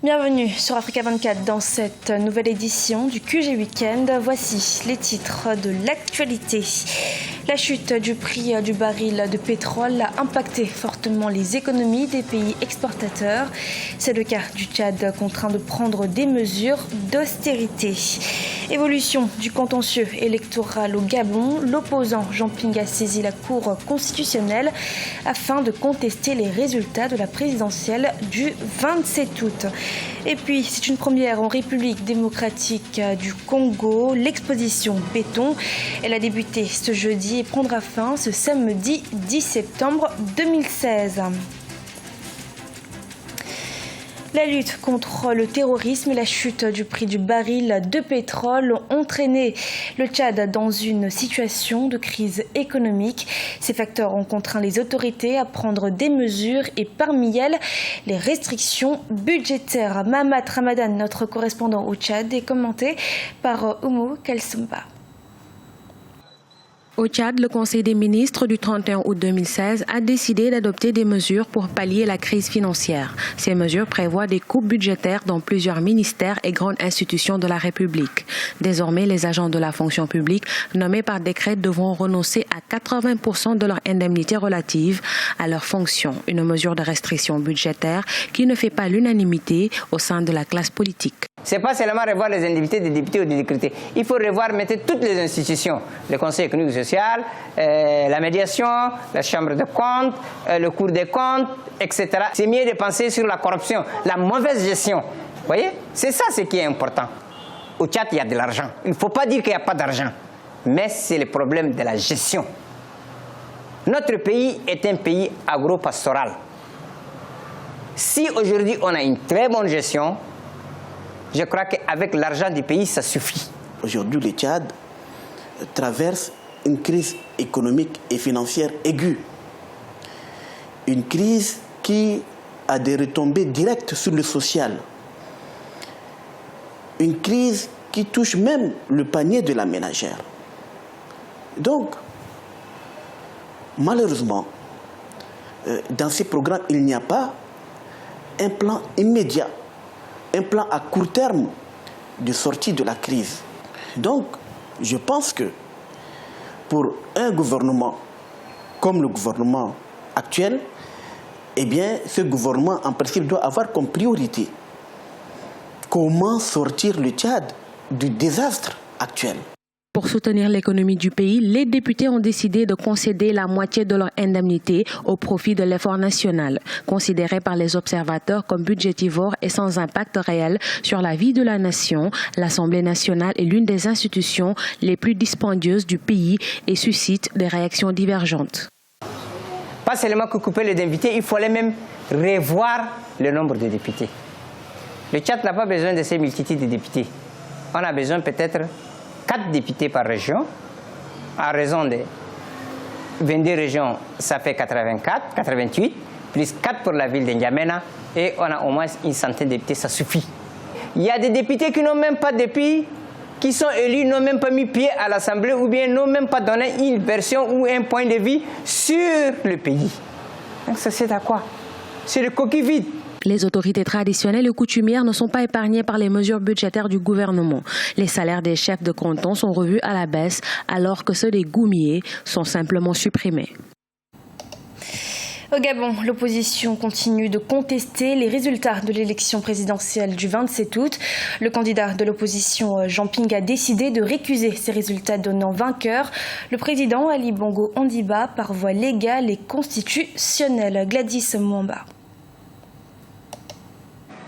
Bienvenue sur Africa 24 dans cette nouvelle édition du QG Weekend. Voici les titres de l'actualité. La chute du prix du baril de pétrole a impacté fortement les économies des pays exportateurs. C'est le cas du Tchad, contraint de prendre des mesures d'austérité. Évolution du contentieux électoral au Gabon. L'opposant Jean Ping a saisi la Cour constitutionnelle afin de contester les résultats de la présidentielle du 27 août. Et puis, c'est une première en République démocratique du Congo. L'exposition Béton, elle a débuté ce jeudi et prendra fin ce samedi 10 septembre 2016. La lutte contre le terrorisme et la chute du prix du baril de pétrole ont entraîné le Tchad dans une situation de crise économique. Ces facteurs ont contraint les autorités à prendre des mesures et parmi elles, les restrictions budgétaires. Mahamat Ramadan, notre correspondant au Tchad, est commenté par Oumou Kalsoumba. Au Tchad, le Conseil des ministres du 31 août 2016 a décidé d'adopter des mesures pour pallier la crise financière. Ces mesures prévoient des coupes budgétaires dans plusieurs ministères et grandes institutions de la République. Désormais, les agents de la fonction publique nommés par décret devront renoncer à 80% de leur indemnité relative à leurs fonctions. Une mesure de restriction budgétaire qui ne fait pas l'unanimité au sein de la classe politique. Ce n'est pas seulement revoir les indemnités des députés ou des décrétés. Il faut revoir maintenant toutes les institutions. Le Conseil économique et social, la médiation, la Chambre des comptes, le Cour des comptes, etc. C'est mieux de penser sur la corruption, la mauvaise gestion. Vous voyez? C'est ça ce qui est important. Au Tchad, il y a de l'argent. Il ne faut pas dire qu'il n'y a pas d'argent. Mais c'est le problème de la gestion. Notre pays est un pays agro-pastoral. Si aujourd'hui on a une très bonne gestion, je crois qu'avec l'argent du pays, ça suffit. Aujourd'hui, le Tchad traverse une crise économique et financière aiguë. Une crise qui a des retombées directes sur le social. Une crise qui touche même le panier de la ménagère. Donc, malheureusement, dans ces programmes, il n'y a pas un plan immédiat, un plan à court terme de sortie de la crise. Donc, je pense que pour un gouvernement comme le gouvernement actuel, eh bien, ce gouvernement, en principe, doit avoir comme priorité comment sortir le Tchad du désastre actuel. Pour soutenir l'économie du pays, les députés ont décidé de concéder la moitié de leur indemnité au profit de l'effort national. Considéré par les observateurs comme budgétivore et sans impact réel sur la vie de la nation, l'Assemblée nationale est l'une des institutions les plus dispendieuses du pays et suscite des réactions divergentes. Pas seulement que couper les invités, il fallait même revoir le nombre de députés. Le Tchad n'a pas besoin de ces multitudes de députés. On a besoin peut-être 4 députés par région, à raison de 22 régions, ça fait 84, 88, plus 4 pour la ville de N'Djamena, et on a au moins une centaine de députés, ça suffit. Il y a des députés qui n'ont même pas depuis, qui sont élus, n'ont même pas mis pied à l'Assemblée, ou bien n'ont même pas donné une version ou un point de vue sur le pays. Donc ça c'est à quoi? C'est le coquille vide. Les autorités traditionnelles et coutumières ne sont pas épargnées par les mesures budgétaires du gouvernement. Les salaires des chefs de canton sont revus à la baisse alors que ceux des goumiers sont simplement supprimés. Au Gabon, l'opposition continue de contester les résultats de l'élection présidentielle du 27 août. Le candidat de l'opposition, Jean Ping, a décidé de récuser ces résultats donnant vainqueur le président Ali Bongo Ondimba par voie légale et constitutionnelle. Gladys Mwamba.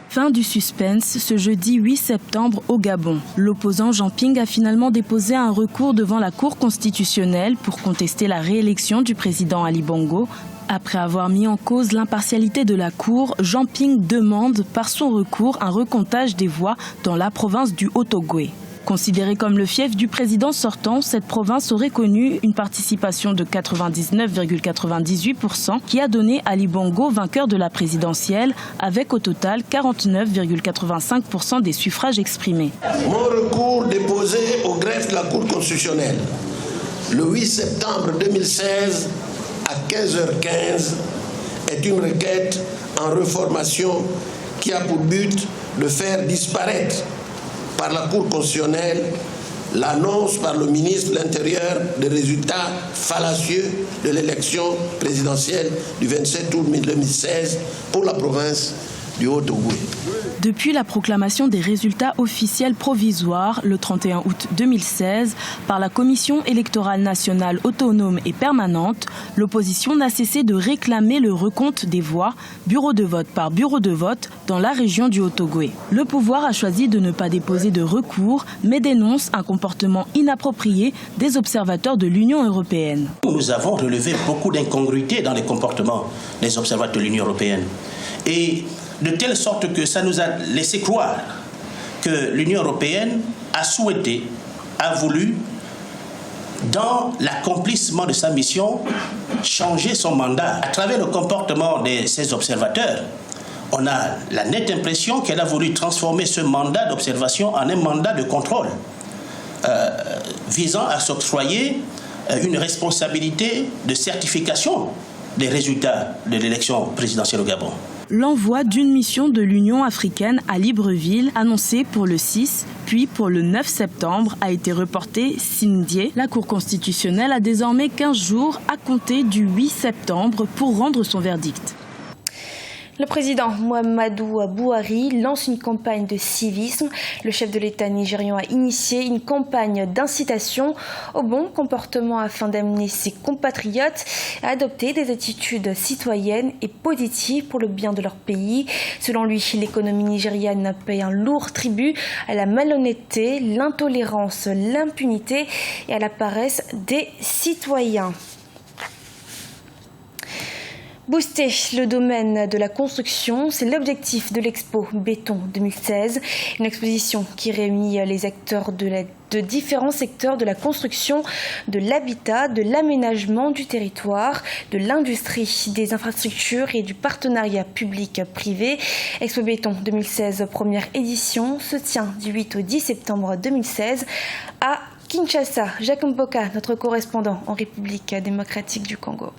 Fin du suspense ce jeudi 8 septembre au Gabon. L'opposant Jean Ping a finalement déposé un recours devant la Cour constitutionnelle pour contester la réélection du président Ali Bongo. Après avoir mis en cause l'impartialité de la Cour, Jean Ping demande par son recours un recomptage des voix dans la province du Haut-Ogooué. Considérée comme le fief du président sortant, cette province aurait connu une participation de 99,98% qui a donné Ali Bongo vainqueur de la présidentielle avec au total 49,85% des suffrages exprimés. Mon recours déposé au greffe de la Cour constitutionnelle le 8 septembre 2016 à 15h15 est une requête en reformation qui a pour but de faire disparaître par la Cour constitutionnelle l'annonce par le ministre de l'Intérieur des résultats fallacieux de l'élection présidentielle du 27 août 2016 pour la province du Haut-Ogooué. Depuis la proclamation des résultats officiels provisoires le 31 août 2016 par la Commission électorale nationale autonome et permanente, l'opposition n'a cessé de réclamer le recompte des voix, bureau de vote par bureau de vote, dans la région du Haut-Ogooué. Le pouvoir a choisi de ne pas déposer de recours, mais dénonce un comportement inapproprié des observateurs de l'Union européenne. Nous avons relevé beaucoup d'incongruités dans les comportements des observateurs de l'Union européenne. Et de telle sorte que ça nous a laissé croire que l'Union européenne a souhaité, a voulu, dans l'accomplissement de sa mission, changer son mandat. À travers le comportement de ces observateurs, on a la nette impression qu'elle a voulu transformer ce mandat d'observation en un mandat de contrôle, visant à s'octroyer une responsabilité de certification des résultats de l'élection présidentielle au Gabon. L'envoi d'une mission de l'Union africaine à Libreville, annoncé pour le 6, puis pour le 9 septembre, a été reporté Sindié. La Cour constitutionnelle a désormais 15 jours à compter du 8 septembre pour rendre son verdict. Le président Muhammadu Buhari lance une campagne de civisme. Le chef de l'État nigérian a initié une campagne d'incitation au bon comportement afin d'amener ses compatriotes à adopter des attitudes citoyennes et positives pour le bien de leur pays. Selon lui, l'économie nigériane paie un lourd tribut à la malhonnêteté, l'intolérance, l'impunité et à la paresse des citoyens. Booster le domaine de la construction, c'est l'objectif de l'Expo Béton 2016, une exposition qui réunit les acteurs de différents secteurs de la construction, de l'habitat, de l'aménagement du territoire, de l'industrie, des infrastructures et du partenariat public-privé. Expo Béton 2016, première édition, se tient du 8 au 10 septembre 2016 à Kinshasa. Jacques Mpoka, notre correspondant en République démocratique du Congo.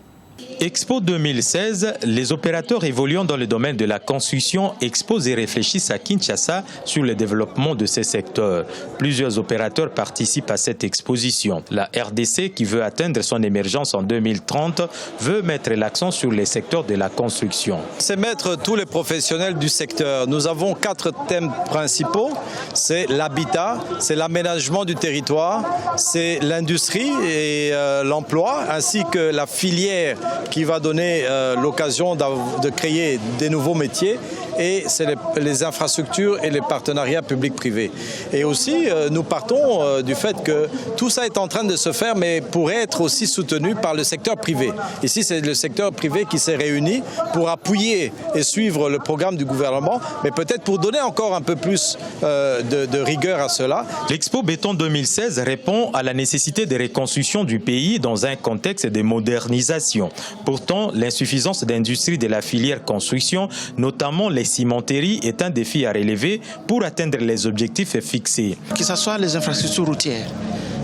Expo 2016, les opérateurs évoluant dans le domaine de la construction exposent et réfléchissent à Kinshasa sur le développement de ces secteurs. Plusieurs opérateurs participent à cette exposition. La RDC, qui veut atteindre son émergence en 2030, veut mettre l'accent sur les secteurs de la construction. C'est mettre tous les professionnels du secteur. Nous avons 4 thèmes principaux. C'est l'habitat, c'est l'aménagement du territoire, c'est l'industrie et l'emploi, ainsi que la filière qui va donner l'occasion de créer des nouveaux métiers, et c'est les infrastructures et les partenariats publics-privés. Et aussi, nous partons du fait que tout ça est en train de se faire, mais pourrait être aussi soutenu par le secteur privé. Ici, c'est le secteur privé qui s'est réuni pour appuyer et suivre le programme du gouvernement, mais peut-être pour donner encore un peu plus de rigueur à cela. L'Expo Béton 2016 répond à la nécessité de reconstruction du pays dans un contexte de modernisation. Pourtant, l'insuffisance d'industrie de la filière construction, notamment les cimenteries, est un défi à relever pour atteindre les objectifs fixés. Que ce soit les infrastructures routières,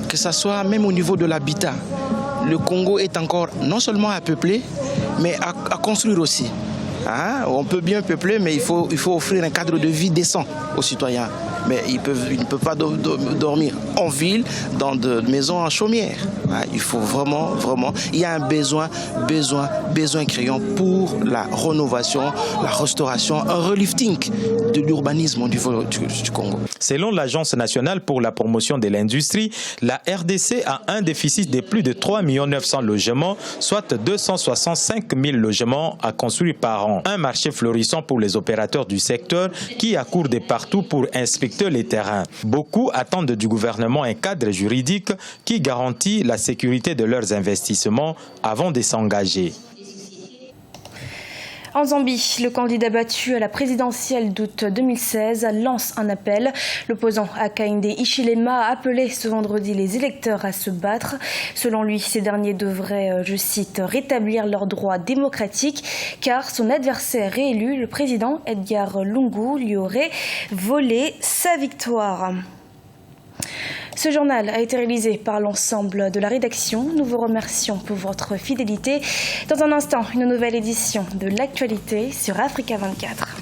que ce soit même au niveau de l'habitat, le Congo est encore non seulement à peupler, mais à construire aussi. On peut bien peupler, mais il faut offrir un cadre de vie décent aux citoyens. Mais ils ne peuvent pas dormir en ville, dans des maisons en chaumière. Il faut vraiment, il y a un besoin criant pour la rénovation, la restauration, un relifting de l'urbanisme au niveau du Congo. Selon l'Agence nationale pour la promotion de l'industrie, la RDC a un déficit de plus de 3 900 000 logements, soit 265 000 logements à construire par an. Un marché florissant pour les opérateurs du secteur qui accourent de partout pour inspecter les terrains. Beaucoup attendent du gouvernement un cadre juridique qui garantit la sécurité de leurs investissements avant de s'engager. En Zambie, le candidat battu à la présidentielle d'août 2016 lance un appel. L'opposant Hakainde Hichilema a appelé ce vendredi les électeurs à se battre. Selon lui, ces derniers devraient, je cite, rétablir leurs droits démocratiques car son adversaire réélu, le président Edgar Lungu, lui aurait volé sa victoire. Ce journal a été réalisé par l'ensemble de la rédaction. Nous vous remercions pour votre fidélité. Dans un instant, une nouvelle édition de l'actualité sur Africa 24.